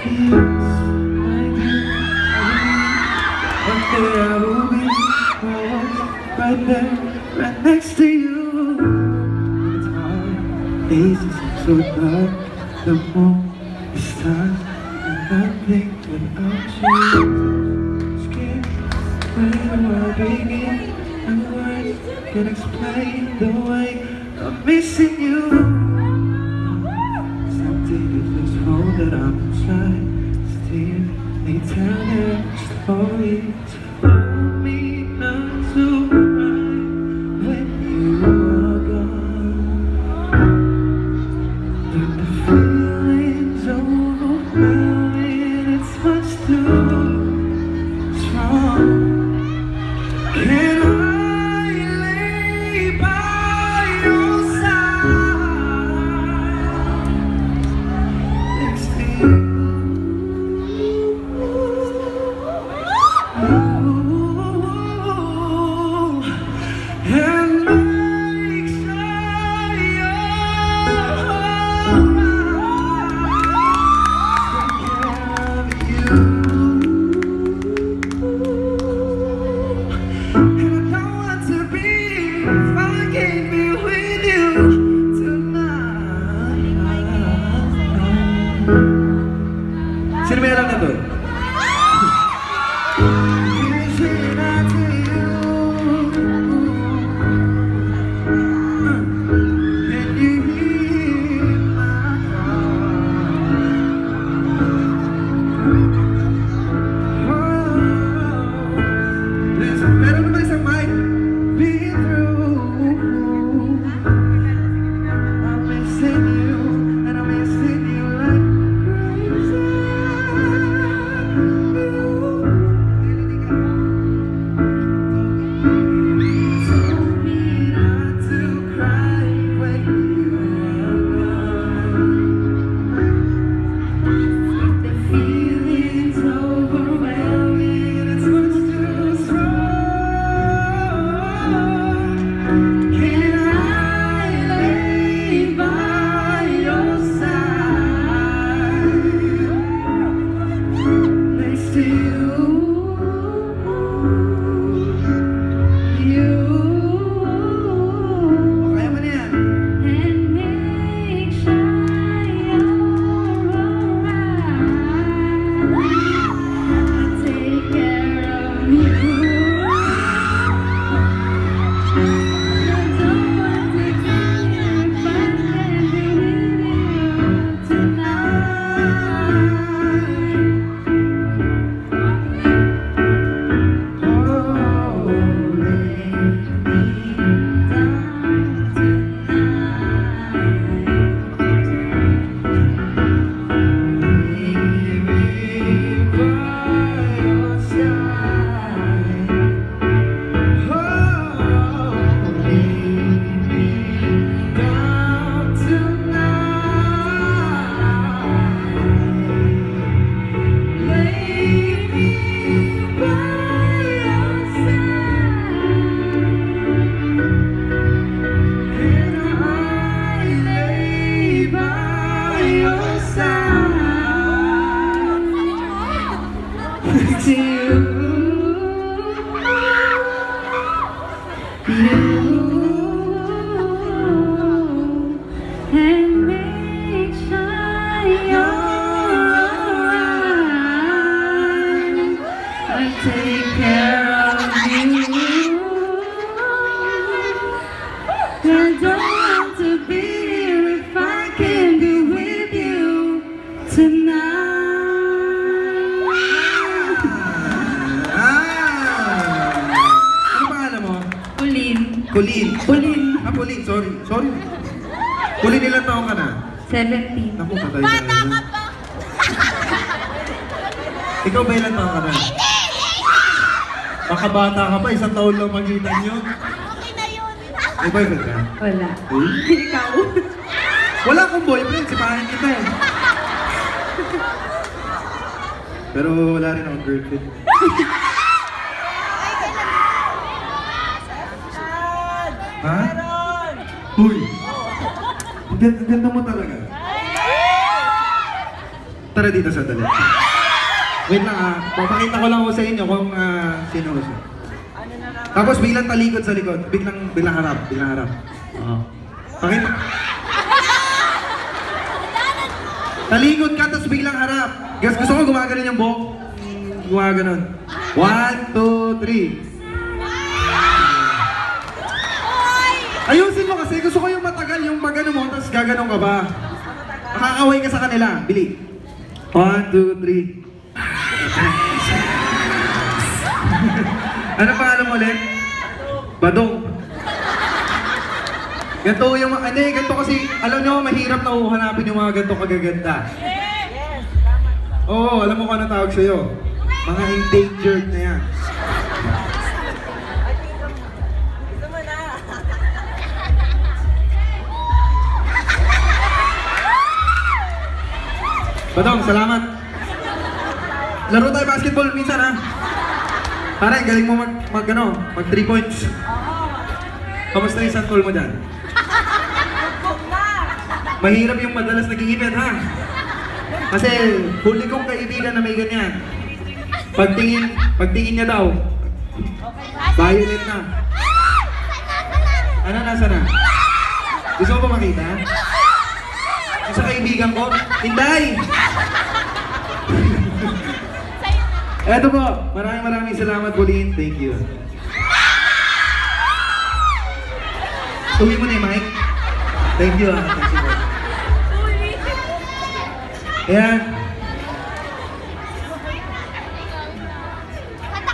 One day I will be right there, right next to you. It's hard, easy, so dark. The moon is time, and I think without you. Scared, where do I begin? And words can explain the way I'm missing you. Something in this hole that I'm inside. Still, they tell their story. Hold me not to cry when you are gone. But the feeling's overwhelming, it's much too strong. Can I lay by your side next to you? And make sure you're alright. Take care of you. And I don't want to be if I can't be with you tonight. Sino may alam na to? Here's it out to you. Can you hear my heart? Listen, meron naman isang mic. Be through. I'm missing you, and I'm missing you like crazy. Told me not to cry when you are gone. The feeling's overwhelming, it's much too strong. Can I lay by your side next to you? Kaya mo na yan. And make sure you're alright. Take care of you. I don't want to be here if I can't be with you tonight. Oh, lay me down tonight. Lay me by your side. Can I lay by your side next to you? And make sure you're alright. I'll take care of you. I don't want to be here if I can't be with you tonight. Ano pangalan mo? Ulin. Colleen. Ulin. Pauline, sorry. Sorry. Pauline, ilang taon ka na? 17. Naku, patay na. Bata ka pa! Ikaw ba ilang taon ka na? Baka bata ka pa, isang taon lang magitan nyo. Okay na yun. May boyfriend ka? Wala. Uy? Ikaw. Wala akong boyfriend, sipahin kita eh. Pero wala rin akong girlfriend. Ha? Uy! Ang ganda mo talaga. Tara, Tara dito sa dali. Wait lang papakita ko lang ako sa inyo kung sino siya. Tapos biglang talikod sa likod. Biglang harap. Oo. Pakita. Talikod ka, tapos biglang harap. Gusto ko gumaganon yung buhok. Gumaganon. 1, 2, 3. Ayusin mo kasi, gusto ko yung matagal, yung pag-ano mo, tapos gaganon ka ba? Makakaway ka sa kanila. Bili. 1, 2, 3. Ano pangalan mo ulit? Badong. Ganito yung ganito kasi, alam nyo, mahirap na hanapin yung mga ganito kagaganda. Oo, alam mo kung ano tawag sa'yo. Mga endangered na yan. Badong, salamat. Laro tayo basketball minsan ha. Pare, galing mo mag 3 points. Kamusta yung santol mo dyan? Mahirap yung madalas nag-iipit ha. Kasi huli kong kaibigan na may ganyan. Pagtingin niya daw, violet na. Ano, nasa na? Gusto mo ba makita? Sa kaibigan ko, Inday! Eto po, maraming salamat Pauline. Thank you. Uwi mo na yung mic. Thank you Thank you po. Ayan.